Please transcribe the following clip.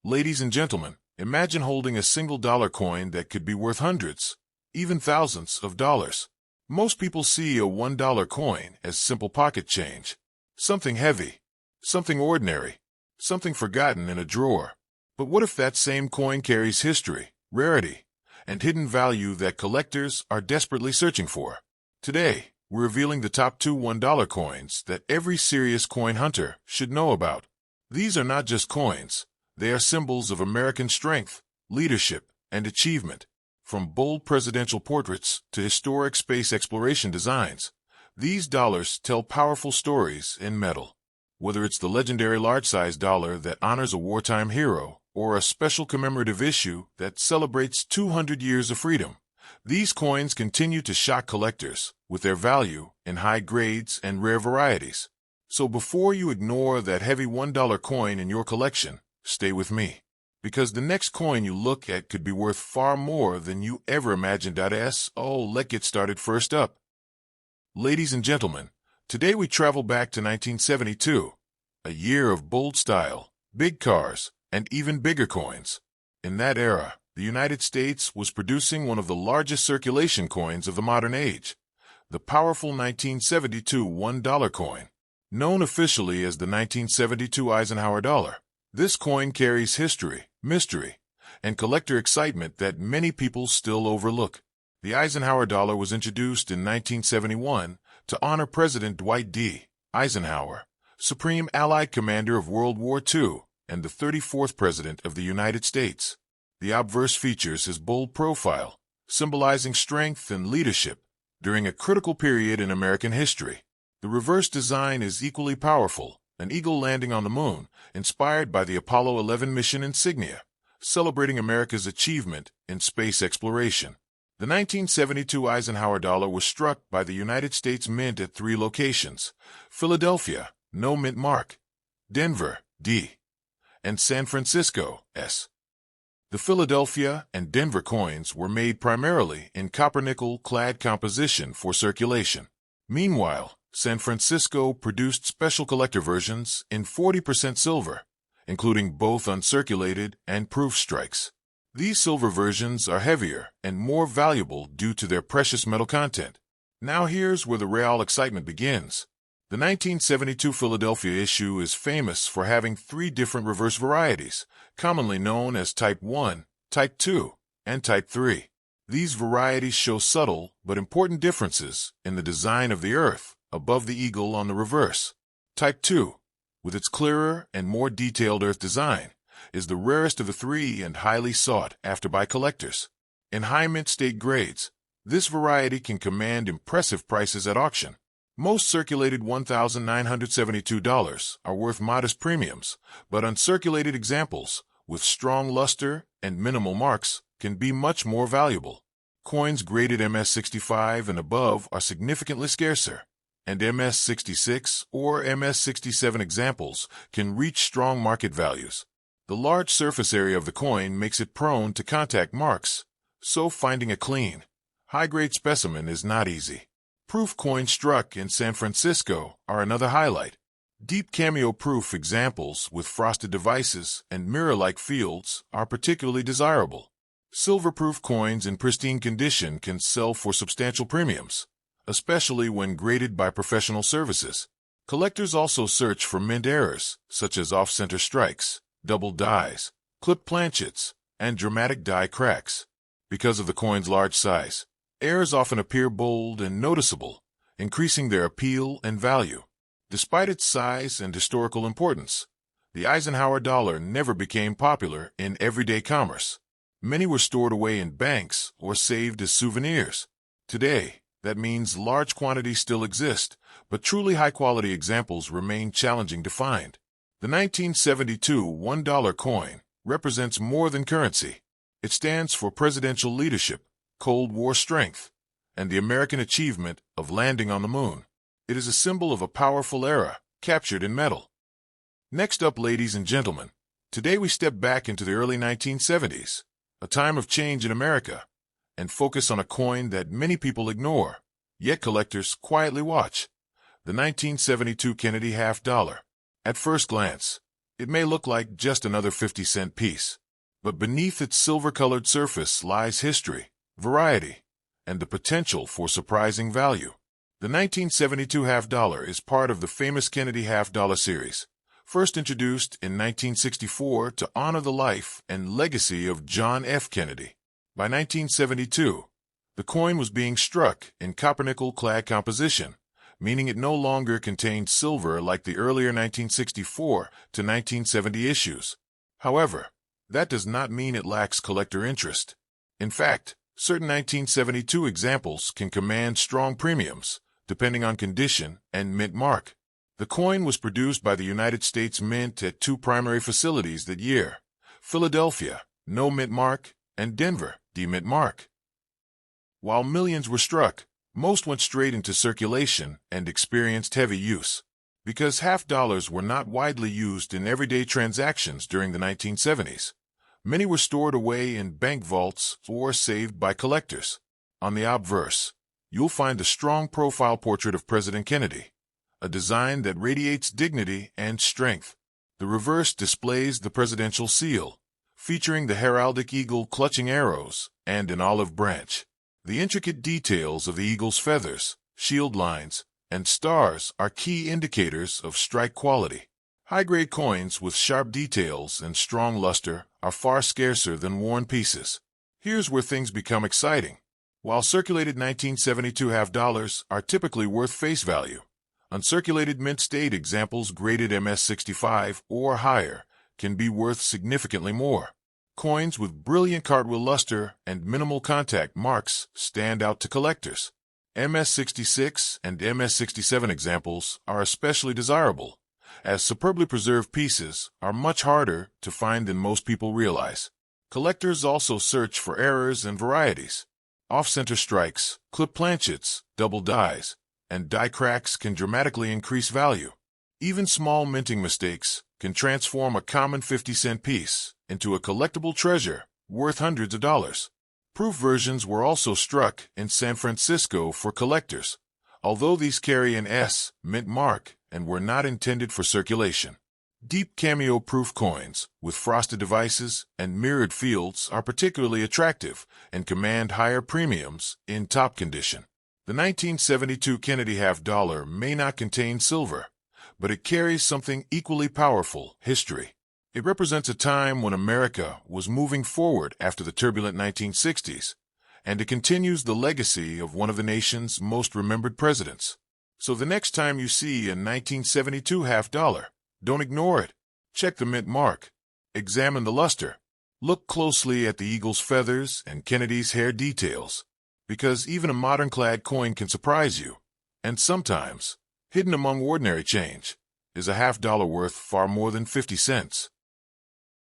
Ladies and gentlemen, imagine holding a single dollar coin that could be worth hundreds, even thousands of dollars. Most people see a $1 coin as simple pocket change. Something heavy, something ordinary, something forgotten in a drawer. But what if that same coin carries history, rarity, and hidden value that collectors are desperately searching for? Today, we're revealing the top 2 $1 coins that every serious coin hunter should know about. These are not just coins. They are symbols of American strength, leadership, and achievement. From bold presidential portraits to historic space exploration designs, these dollars tell powerful stories in metal. Whether it's the legendary large-size dollar that honors a wartime hero or a special commemorative issue that celebrates 200 years of freedom, these coins continue to shock collectors with their value in high grades and rare varieties. So before you ignore that heavy $1 coin in your collection, stay with me, because the next coin you look at could be worth far more than you ever imagined. Let's get started. First up, ladies and gentlemen, today we travel back to 1972, a year of bold style, big cars, and even bigger coins. In that era, the United States was producing one of the largest circulation coins of the modern age, the powerful 1972 $1 coin, known officially as the 1972 Eisenhower dollar. This coin carries history, mystery, and collector excitement that many people still overlook. The Eisenhower dollar was introduced in 1971 to honor President Dwight D. Eisenhower, Supreme Allied Commander of World War II and the 34th President of the United States. The obverse features his bold profile, symbolizing strength and leadership during a critical period in American history. The reverse design is equally powerful, an eagle landing on the moon, inspired by the Apollo 11 mission insignia, celebrating America's achievement in space exploration. The 1972 Eisenhower dollar was struck by the United States Mint at 3 locations: Philadelphia, no mint mark; Denver, D; and San Francisco, S. The Philadelphia and Denver coins were made primarily in copper-nickel clad composition for circulation. Meanwhile, San Francisco produced special collector versions in 40% silver, including both uncirculated and proof strikes. These silver versions are heavier and more valuable due to their precious metal content. Now here's where the real excitement begins. The 1972 Philadelphia issue is famous for having 3 different reverse varieties, commonly known as Type 1, Type 2, and Type 3. These varieties show subtle but important differences in the design of the Earth above the eagle on the reverse. Type 2, with its clearer and more detailed Earth design, is the rarest of the 3 and highly sought after by collectors. In high mint state grades, this variety can command impressive prices at auction. Most circulated $1,972 are worth modest premiums, but uncirculated examples with strong luster and minimal marks can be much more valuable. Coins graded MS-65 and above are significantly scarcer, and MS-66 or MS-67 examples can reach strong market values. The large surface area of the coin makes it prone to contact marks, so finding a clean, high-grade specimen is not easy. Proof coins struck in San Francisco are another highlight. Deep cameo proof examples with frosted devices and mirror-like fields are particularly desirable. Silver-proof coins in pristine condition can sell for substantial premiums, especially when graded by professional services. Collectors also search for mint errors, such as off-center strikes, double dies, clipped planchets, and dramatic die cracks. Because of the coin's large size, errors often appear bold and noticeable, increasing their appeal and value. Despite its size and historical importance, the Eisenhower dollar never became popular in everyday commerce. Many were stored away in banks or saved as souvenirs. Today, that means large quantities still exist, but truly high-quality examples remain challenging to find. The 1972 $1 coin represents more than currency. It stands for presidential leadership, Cold War strength, and the American achievement of landing on the moon. It is a symbol of a powerful era, captured in metal. Next up, ladies and gentlemen, today we step back into the early 1970s, a time of change in America, and focus on a coin that many people ignore, yet collectors quietly watch: the 1972 Kennedy half dollar. At first glance, It may look like just another 50-cent piece, but beneath its silver-colored surface lies history, variety, and the potential for surprising value. The 1972 half dollar is part of the famous Kennedy half dollar series, first introduced in 1964 to honor the life and legacy of John F. Kennedy. By 1972, the coin was being struck in copper-nickel-clad composition, meaning it no longer contained silver like the earlier 1964 to 1970 issues. However, that does not mean it lacks collector interest. In fact, certain 1972 examples can command strong premiums, depending on condition and mint mark. The coin was produced by the United States Mint at two primary facilities that year: Philadelphia, no mint mark, and Denver, D-mint mark. While millions were struck, most went straight into circulation and experienced heavy use. Because half dollars were not widely used in everyday transactions during the 1970s, many were stored away in bank vaults or saved by collectors. On the obverse, you'll find a strong profile portrait of President Kennedy, a design that radiates dignity and strength. The reverse displays the presidential seal, featuring the heraldic eagle clutching arrows and an olive branch. The intricate details of the eagle's feathers, shield lines, and stars are key indicators of strike quality. High-grade coins with sharp details and strong luster are far scarcer than worn pieces. Here's where things become exciting. While circulated 1972 half dollars are typically worth face value, uncirculated mint-state examples graded MS65 or higher can be worth significantly more. Coins with brilliant cartwheel luster and minimal contact marks stand out to collectors. MS66 and MS67 examples are especially desirable, as superbly preserved pieces are much harder to find than most people realize. Collectors also search for errors and varieties. Off-center strikes, clip planchets, double dies, and die cracks can dramatically increase value. Even small minting mistakes can transform a common 50-cent piece into a collectible treasure worth hundreds of dollars. Proof versions were also struck in San Francisco for collectors, although these carry an S mint mark and were not intended for circulation. Deep cameo-proof coins with frosted devices and mirrored fields are particularly attractive and command higher premiums in top condition. The 1972 Kennedy half dollar may not contain silver, but it carries something equally powerful: history. It represents a time when America was moving forward after the turbulent 1960s, and it continues the legacy of one of the nation's most remembered presidents. So the next time you see a 1972 half dollar, don't ignore it. Check the mint mark. Examine the luster. Look closely at the eagle's feathers and Kennedy's hair details, because even a modern-clad coin can surprise you, and sometimes, hidden among ordinary change, is a half dollar worth far more than 50 cents.